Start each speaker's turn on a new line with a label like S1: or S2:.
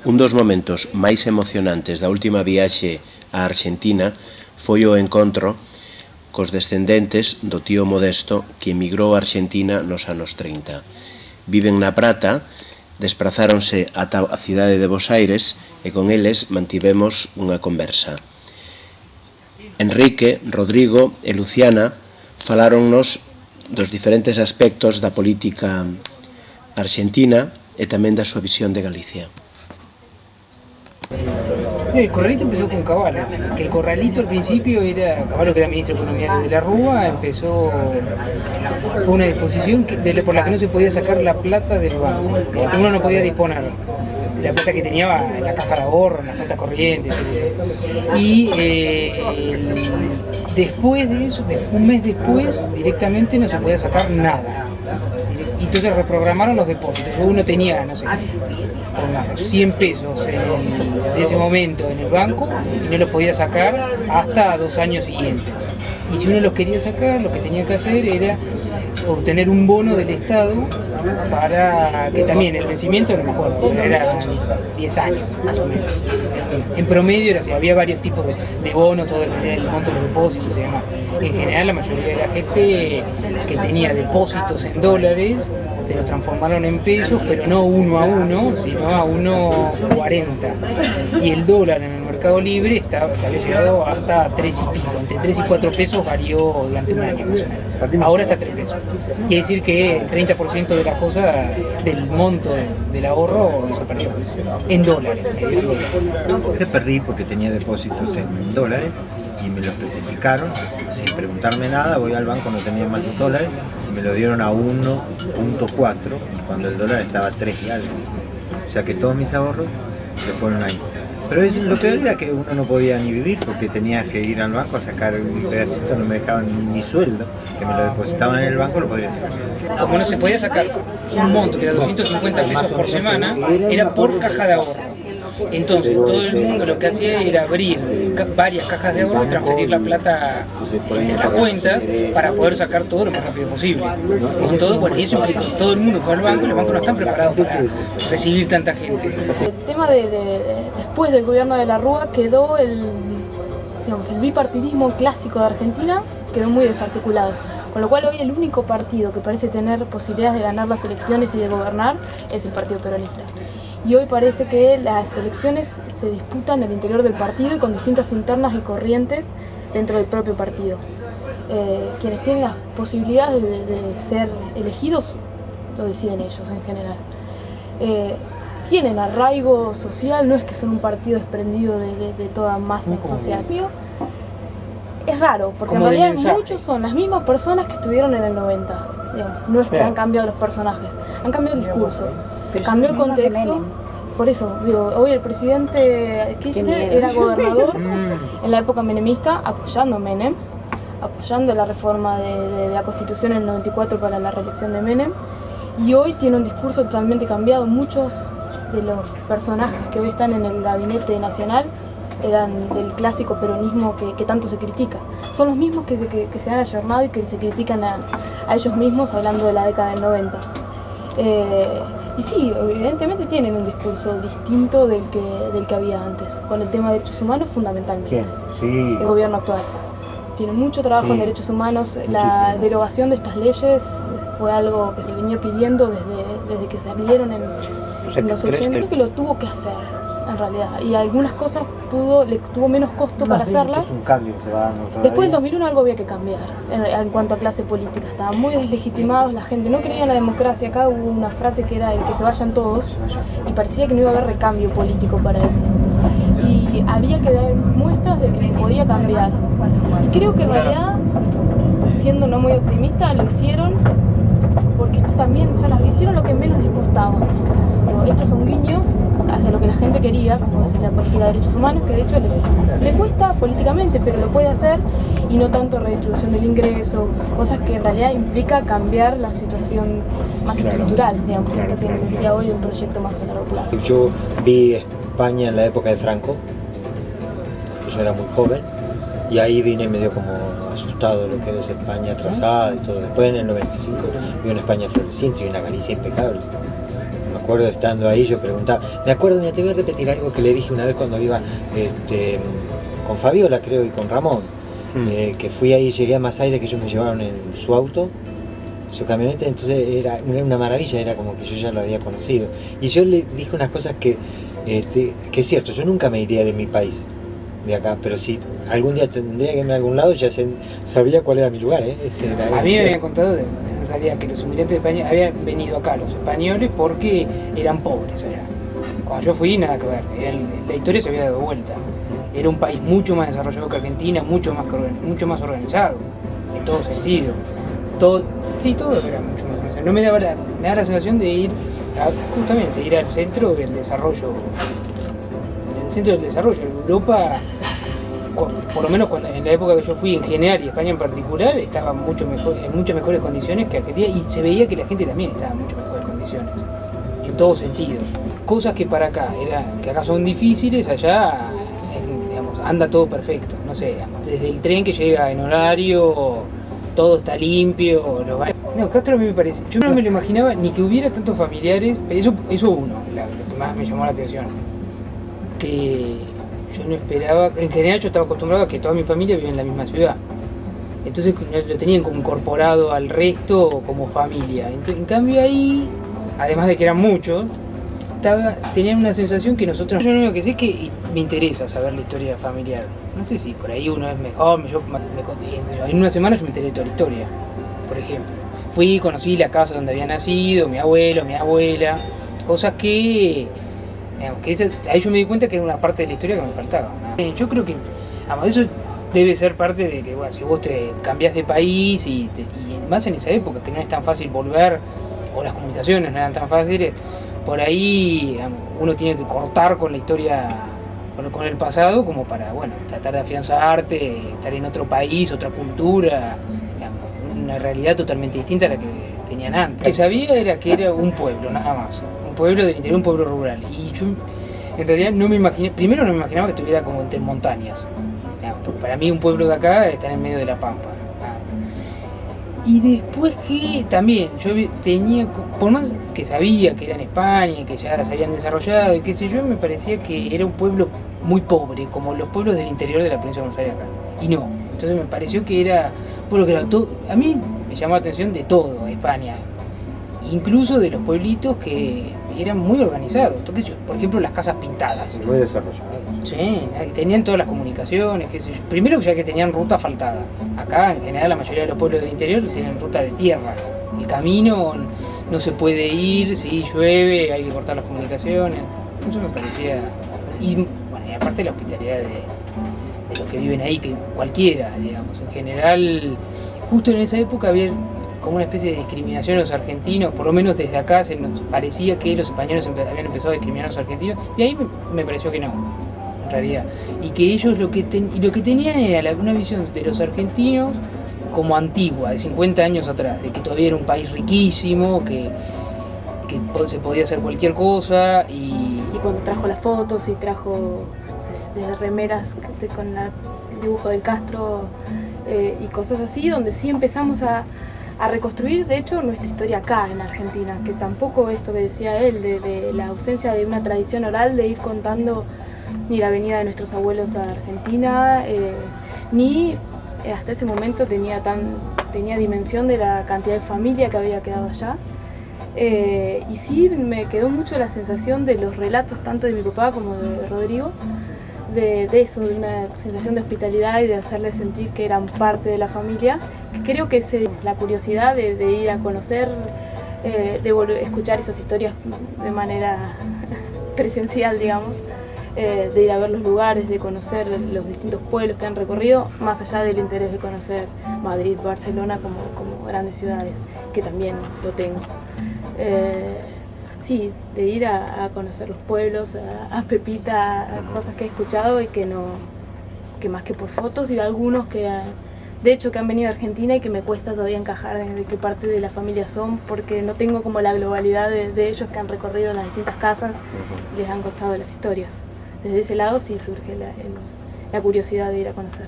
S1: Un dos momentos máis emocionantes da última viaxe á Arxentina foi o encontro cos descendentes do tío Modesto que emigrou a Arxentina nos anos 30. Viven na Prata, desprazáronse ata a cidade de Bos Aires e con eles mantivemos unha conversa. Enrique, Rodrigo e Luciana faláronnos dos diferentes aspectos da política arxentina e tamén da súa visión de Galicia.
S2: El Corralito empezó con Cavallo, que el Corralito al principio era, Cavallo que era ministro de Economía de la Rúa, empezó con una disposición por la que no se podía sacar la plata del banco, uno no podía disponer la plata que tenía en la caja de ahorro, en la cuenta corriente, etc. Y después de eso, un mes después, directamente no se podía sacar nada. Y entonces reprogramaron los depósitos. Uno tenía, no sé, 100 pesos de ese momento en el banco y no los podía sacar hasta 2 años siguientes. Y si uno los quería sacar, lo que tenía que hacer era obtener un bono del Estado para que también el vencimiento, no me acuerdo, era 10 años más o menos. En promedio era así, había varios tipos de bonos, todo dependía del monto de los depósitos y demás. En general la mayoría de la gente que tenía depósitos en dólares se los transformaron en pesos, pero no 1 a 1, sino a 1.40. Y el dólar en el mercado libre había llegado hasta 3 y pico, entre 3 y 4 pesos varió durante un año más o menos. Ahora está 3 pesos. Quiere decir que el 30% de la cosa, del monto del ahorro, se perdió en dólares.
S3: Yo perdí porque tenía depósitos en dólares y me lo especificaron sin preguntarme nada. Voy al banco, no tenía más dólares, y me lo dieron a 1.4 cuando el dólar estaba a 3 y algo. O sea que todos mis ahorros se fueron ahí. Pero lo peor era que uno no podía ni vivir porque tenías que ir al banco a sacar un pedacito, no me dejaban ni mi sueldo, que me lo depositaban en el banco, lo podía sacar.
S2: Como no se podía sacar un monto que era 250 pesos por semana, era por caja de ahorro. Entonces todo el mundo lo que hacía era abrir varias cajas de ahorro y transferir la plata entre las cuentas para poder sacar todo lo más rápido posible. Con todo, bueno, y eso implicó que todo el mundo fue al banco y los bancos no están preparados para recibir tanta gente.
S4: El tema después del gobierno de la Rúa quedó el bipartidismo clásico de Argentina, quedó muy desarticulado. Con lo cual hoy el único partido que parece tener posibilidades de ganar las elecciones y de gobernar es el Partido Peronista. Y hoy parece que las elecciones se disputan al interior del partido y con distintas internas y corrientes dentro del propio partido. Quienes tienen las posibilidades de ser elegidos lo deciden ellos en general. Tienen arraigo social, no es que son un partido desprendido de toda masa social. Es raro, porque en realidad muchos son las mismas personas que estuvieron en el 90. Digamos. No es que han cambiado los personajes, han cambiado el discurso. Cambió el contexto, por eso, digo, hoy el presidente Kirchner era gobernador en la época menemista, apoyando a Menem, apoyando la reforma de la Constitución en el 94 para la reelección de Menem, y hoy tiene un discurso totalmente cambiado. Muchos de los personajes que hoy están en el gabinete nacional eran del clásico peronismo que tanto se critica. Son los mismos que se han ayornado y que se critican a ellos mismos hablando de la década del 90. Y sí, evidentemente tienen un discurso distinto del que había antes, con el tema de derechos humanos fundamentalmente.
S3: Sí.
S4: El gobierno actual tiene mucho trabajo en derechos humanos. La derogación de estas leyes fue algo que se venía pidiendo desde que salieron en los 80. Creo que lo tuvo que hacer, en realidad, y algunas cosas le tuvo menos costo para hacerlas.
S3: Es un cambio que se va dando todavía.
S4: Después del 2001 algo había que cambiar en cuanto a clase política. Estaban muy deslegitimados, la gente no creía en la democracia. Acá hubo una frase que era el que se vayan todos, y parecía que no iba a haber recambio político para eso. Y había que dar muestras de que se podía cambiar. Y creo que en realidad, siendo no muy optimista, lo hicieron, porque esto también, hicieron lo que menos les costaba. Estos son guiños hacia lo que la gente quería, como es la política de derechos humanos, que de hecho le cuesta políticamente, pero lo puede hacer, y no tanto redistribución del ingreso, cosas que en realidad implica cambiar la situación más estructural, digamos, esto que decía hoy, un proyecto más a largo plazo.
S3: Yo vi España en la época de Franco, que yo era muy joven, y ahí vine medio como asustado de lo que es España atrasada y todo. Después en el 95 vi una España floreciente y una Galicia impecable. acuerdo estando ahí, yo preguntaba, me acuerdo, mira, te voy a repetir algo que le dije una vez cuando iba con Fabiola, creo, y con Ramón, que fui ahí, llegué a Massaire, que ellos me llevaron en su auto, su camioneta, entonces era una maravilla, era como que yo ya lo había conocido. Y yo le dije unas cosas que es cierto, yo nunca me iría de mi país, de acá, pero si algún día tendría que irme a algún lado, ya sabía cuál era mi lugar, ¿eh?
S2: A mí me habían contado en realidad que los inmigrantes de España habían venido acá, los españoles, porque eran pobres allá. Cuando yo fui, nada que ver, la historia se había dado vuelta. Era un país mucho más desarrollado que Argentina, mucho más organizado, en todo sentido. Todo era mucho más organizado. No me da la sensación de ir al centro del desarrollo. Europa, por lo menos en la época que yo fui en general y España en particular, estaba en muchas mejores condiciones que Argentina, y se veía que la gente también estaba en muchas mejores condiciones, en todo sentido. Cosas que para acá, que acá son difíciles, allá digamos, anda todo perfecto. No sé, digamos, desde el tren que llega en horario, todo está limpio. No, Castro a mí me parece, yo no me lo imaginaba ni que hubiera tantos familiares, eso uno, lo que más me llamó la atención. Que yo no esperaba, en general yo estaba acostumbrado a que toda mi familia vive en la misma ciudad, entonces lo tenían como incorporado al resto como familia. Entonces, en cambio ahí, además de que eran muchos, tenían una sensación que nosotros, yo lo único que sé es que me interesa saber la historia familiar. No sé si por ahí uno es mejor, en una semana yo me enteré de toda la historia. Por ejemplo, conocí la casa donde había nacido, mi abuelo, mi abuela, cosas que ahí yo me di cuenta que era una parte de la historia que me faltaba, ¿no? Yo creo que eso debe ser parte de que, bueno, si vos te cambiás de país y más en esa época que no es tan fácil volver, o las comunicaciones no eran tan fáciles, por ahí uno tiene que cortar con la historia, con el pasado, como para, bueno, tratar de afianzarte, estar en otro país, otra cultura, una realidad totalmente distinta a la que tenían antes. Lo que sabía era que era un pueblo, nada más. Un pueblo del interior, un pueblo rural. Y yo en realidad no me imaginaba que estuviera como entre montañas. Para mí un pueblo de acá está en medio de la pampa. Y después que también yo tenía, por más que sabía que era en España, que ya se habían desarrollado y qué sé yo, me parecía que era un pueblo muy pobre, como los pueblos del interior de la provincia de Buenos Aires acá. Y no, entonces me pareció que era pueblo que era todo. A mí me llamó la atención de todo España, incluso de los pueblitos que eran muy organizados. Entonces, por ejemplo, las casas pintadas.
S3: Muy desarrolladas.
S2: Sí, tenían todas las comunicaciones, qué sé yo. Primero ya que tenían ruta asfaltada. Acá, en general, la mayoría de los pueblos del interior tienen ruta de tierra. El camino no se puede ir, si llueve, hay que cortar las comunicaciones. Eso me parecía. Y bueno, y aparte la hospitalidad de los que viven ahí, que cualquiera, digamos. En general, justo en esa época había como una especie de discriminación a los argentinos, por lo menos desde acá se nos parecía que los españoles habían empezado a discriminar a los argentinos, y ahí me pareció que no, en realidad. Y que ellos lo que tenían era una visión de los argentinos como antigua, de 50 años atrás, de que todavía era un país riquísimo, que se podía hacer cualquier cosa. Y
S4: cuando trajo las fotos y trajo, no sé, de remeras con el dibujo del Castro y cosas así, donde sí empezamos a reconstruir, de hecho, nuestra historia acá en Argentina, que tampoco esto que decía él, de la ausencia de una tradición oral de ir contando ni la venida de nuestros abuelos a Argentina, ni hasta ese momento tenía dimensión de la cantidad de familia que había quedado allá. Y sí, me quedó mucho la sensación de los relatos tanto de mi papá como de Rodrigo, de eso, de una sensación de hospitalidad y de hacerles sentir que eran parte de la familia. Creo que es la curiosidad de ir a conocer, de escuchar esas historias de manera presencial, digamos, de ir a ver los lugares, de conocer los distintos pueblos que han recorrido, más allá del interés de conocer Madrid, Barcelona como grandes ciudades, que también lo tengo. Sí, de ir a conocer los pueblos, a Pepita, a cosas que he escuchado y que más que por fotos, y algunos que de hecho que han venido a Argentina y que me cuesta todavía encajar de qué parte de la familia son, porque no tengo como la globalidad de ellos que han recorrido las distintas casas y les han contado las historias. Desde ese lado sí surge la curiosidad de ir a conocer.